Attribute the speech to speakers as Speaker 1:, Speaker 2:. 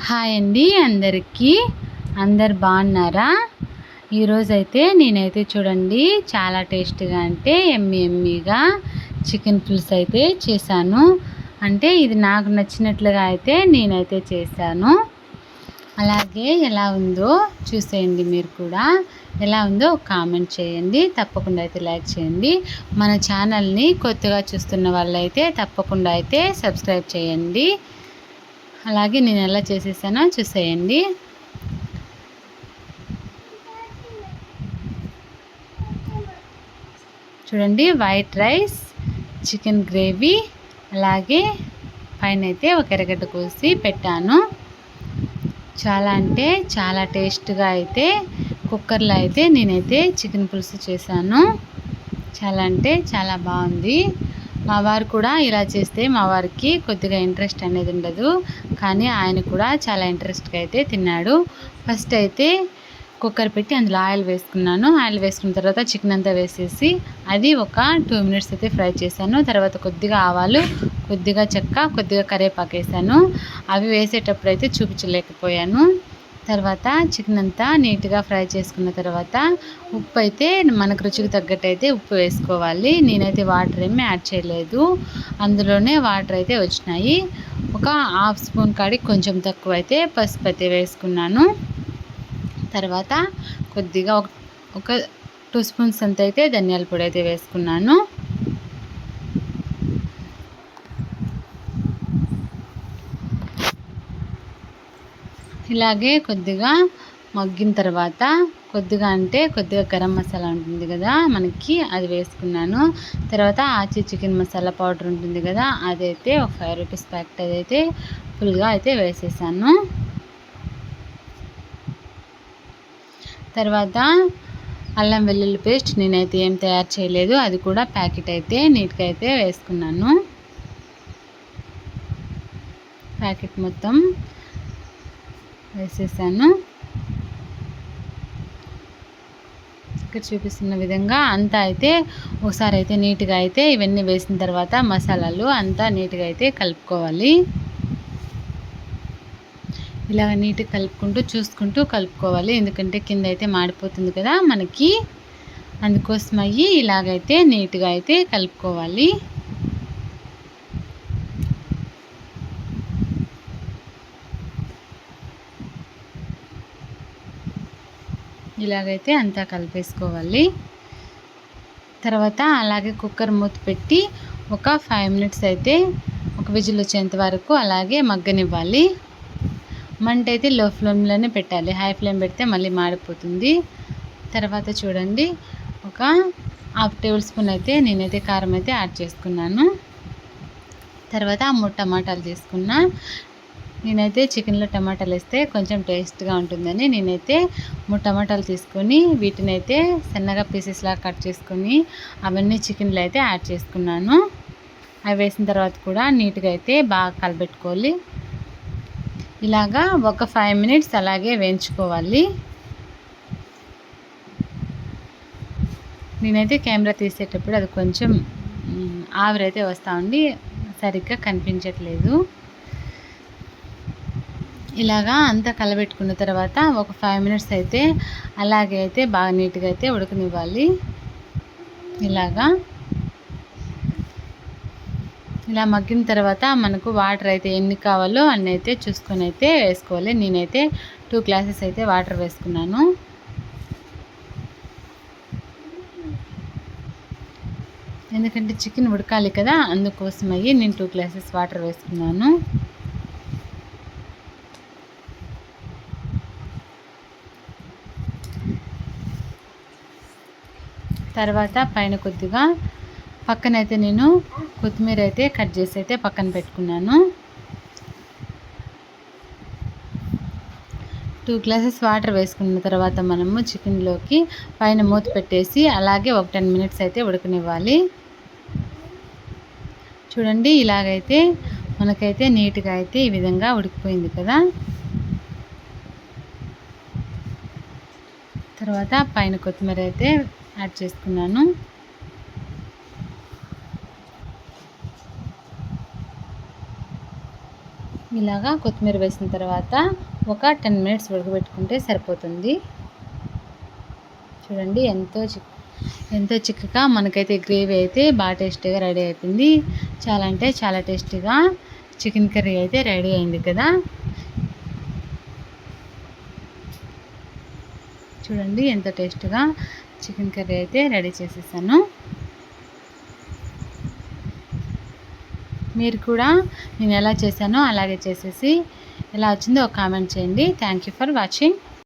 Speaker 1: Hi అండి అందరికీ. అందరు బాగున్నారా? ఈరోజైతే నేనైతే చూడండి చాలా టేస్టీగా అంటే ఎమ్మీగా చికెన్ పులుసు అయితే చేశాను. అంటే ఇది నాకు నచ్చినట్లుగా అయితే నేనైతే చేశాను. అలాగే ఎలా ఉందో చూసేయండి, మీరు కూడా ఎలా ఉందో కామెంట్ చేయండి. తప్పకుండా అయితే లైక్ చేయండి. మన ఛానల్ని కొత్తగా చూస్తున్న వాళ్ళైతే తప్పకుండా అయితే సబ్స్క్రైబ్ చేయండి. అలాగే నేను ఎలా చేసేసానో చూసేయండి. చూడండి, వైట్ రైస్, చికెన్ గ్రేవీ, అలాగే పైన అయితే ఒక ఎర్రగడ్డ కోసి పెట్టాను. చాలా అంటే చాలా టేస్ట్గా అయితే కుక్కర్లో అయితే నేనైతే చికెన్ పులుసు చేశాను. చాలా అంటే చాలా బాగుంది. మా వారు కూడా ఇలా చేస్తే మా వారికి కొద్దిగా ఇంట్రెస్ట్ అనేది ఉండదు, కానీ ఆయన కూడా చాలా ఇంట్రెస్ట్గా అయితే తిన్నాడు. ఫస్ట్ అయితే కుక్కర్ పెట్టి అందులో ఆయిల్ వేసుకున్నాను. ఆయిల్ వేసుకున్న తర్వాత చికెన్ అంతా వేసేసి అది ఒక 2 మినిట్స్ అయితే ఫ్రై చేశాను. తర్వాత కొద్దిగా ఆవాలు, కొద్దిగా చెక్క, కొద్దిగా కరివేపాకు వేసాను. అవి వేసేటప్పుడు అయితే చూపించలేకపోయాను. తర్వాత చికెన్ అంతా నీట్గా ఫ్రై చేసుకున్న తర్వాత ఉప్పు అయితే మనకు రుచికి తగ్గట్టు అయితే ఉప్పు వేసుకోవాలి. నేనైతే వాటర్ ఏమీ యాడ్ చేయలేదు, అందులోనే వాటర్ అయితే వచ్చినాయి. ఒక హాఫ్ స్పూన్ కాడికి కొంచెం తక్కువ అయితే పసుపు అయితే వేసుకున్నాను. తర్వాత కొద్దిగా ఒక 2 స్పూన్స్ అంత అయితే ధనియాల పొడి అయితే వేసుకున్నాను. ఇలాగే కొద్దిగా మగ్గిన తర్వాత కొద్దిగా గరం మసాలా ఉంటుంది కదా మనకి, అది వేసుకున్నాను. తర్వాత ఆచి చికెన్ మసాలా పౌడర్ ఉంటుంది కదా, అదైతే ఒక 5 రూపీస్ ప్యాకెట్ అదైతే ఫుల్గా అయితే వేసేసాను. తర్వాత అల్లం వెల్లుల్లి పేస్ట్ నేనైతే ఏం తయారు చేయలేదు, అది కూడా ప్యాకెట్ అయితే నీట్గా అయితే వేసుకున్నాను. ప్యాకెట్ మొత్తం వేసేసాను. ఇక్కడ చూపిస్తున్న విధంగా అంతా అయితే ఒకసారి అయితే నీట్గా అయితే ఇవన్నీ వేసిన తర్వాత మసాలాలు అంతా నీట్గా అయితే కలుపుకోవాలి. ఇలా నీట్గా చూసుకుంటూ కలుపుకోవాలి, ఎందుకంటే కింద అయితే మాడిపోతుంది కదా మనకి, అందుకోసం ఇలాగైతే నీట్గా అయితే కలుపుకోవాలి. ఇలాగైతే అంతా కలిపేసుకోవాలి. తర్వాత అలాగే కుక్కర్ మూత పెట్టి ఒక 5 మినిట్స్ అయితే ఒక విజిల్ వచ్చేంత వరకు అలాగే మగ్గనివ్వాలి. మంట అయితే లో ఫ్లేమ్లోనే పెట్టాలి, హై ఫ్లేమ్ పెడితే మళ్ళీ మాడిపోతుంది. తర్వాత చూడండి, ఒక హాఫ్ టేబుల్ స్పూన్ అయితే నేనైతే కారం అయితే యాడ్ చేసుకున్నాను. తర్వాత 3 టమాటాలు తీసుకున్నా. నేనైతే చికెన్లో టమాటాలు వేస్తే కొంచెం టేస్ట్గా ఉంటుందని నేనైతే 3 టమాటాలు తీసుకొని వీటిని అయితే సన్నగా పీసెస్లా కట్ చేసుకొని అవన్నీ చికెన్లో అయితే యాడ్ చేసుకున్నాను. అవి వేసిన తర్వాత కూడా నీట్గా అయితే బాగా కలబెట్టుకోవాలి. ఇలాగా ఒక 5 మినిట్స్ అలాగే వేయించుకోవాలి. నేనైతే కెమెరా తీసేటప్పుడు అది కొంచెం ఆవిరైతే వస్తూ ఉండి సరిగ్గా కనిపించట్లేదు. ఇలాగా అంతా కలబెట్టుకున్న తర్వాత ఒక 5 మినిట్స్ అయితే అలాగే అయితే బాగా నీట్గా అయితే ఉడకనివ్వాలి. ఇలా మగ్గిన తర్వాత మనకు వాటర్ అయితే ఎన్ని కావాలో అన్నీ అయితే చూసుకొని అయితే వేసుకోవాలి. నేనైతే 2 గ్లాసెస్ అయితే వాటర్ వేసుకున్నాను. ఎందుకంటే చికెన్ ఉడకాలి కదా, అందుకోసం నేను 2 గ్లాసెస్ వాటర్ వేసుకున్నాను. తర్వాత పైన కొద్దిగా పక్కనైతే నేను కొత్తిమీర అయితే కట్ చేసి అయితే పక్కన పెట్టుకున్నాను. 2 గ్లాసెస్ వాటర్ వేసుకున్న తర్వాత మనము చికెన్లోకి పైన మూత పెట్టేసి అలాగే ఒక 10 మినిట్స్ అయితే ఉడకనివ్వాలి. చూడండి, ఇలాగైతే మనకైతే నీట్గా అయితే ఈ విధంగా ఉడికిపోయింది కదా. తర్వాత పైన కొత్తిమీర అయితే యాడ్ చేసుకున్నాను. ఇలాగా కొత్తిమీర వేసిన తర్వాత ఒక 10 మినిట్స్ ఉడకబెట్టుకుంటే సరిపోతుంది. చూడండి ఎంతో చిక్కగా మనకైతే గ్రేవీ అయితే బాగా టేస్టీగా రెడీ అయిపోయింది. చాలా అంటే చాలా టేస్టీగా చికెన్ కర్రీ అయితే రెడీ అయింది కదా. చూడండి ఎంత టేస్టీగా చికెన్ కర్రీ అయితే రెడీ చేసేసాను. మీరు కూడా నేను ఎలా చేశానో అలాగే చేసేసి ఎలా వచ్చిందో ఒక కామెంట్ చేయండి. Thank you for watching.